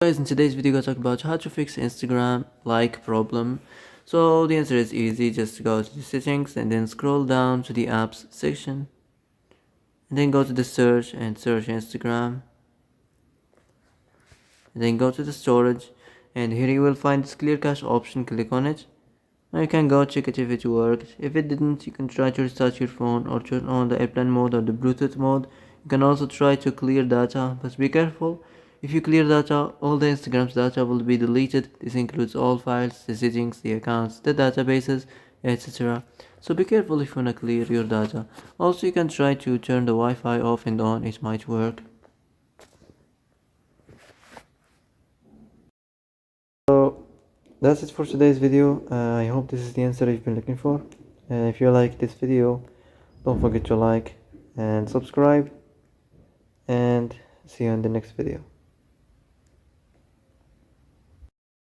Guys, in today's video, I'm going to talk about how to fix Instagram like problem. So the answer is easy. Just go to the settings and then scroll down to the apps section, and then go to the search and search Instagram, and then go to the storage, and here you will find this clear cache option. Click on it. Now you can go check it if it worked. If it didn't, you can try to restart your phone or turn on the airplane mode or the Bluetooth mode. You can also try to clear data, but be careful. If you clear data, all the Instagram's data will be deleted. This includes all files, the settings, the accounts, the databases, etc. So be careful if you wanna clear your data. Also, you can try to turn the Wi-Fi off and on. It might work. So that's it for today's video. I hope this is the answer you've been looking for. If you like this video, don't forget to like and subscribe, and see you in the next video.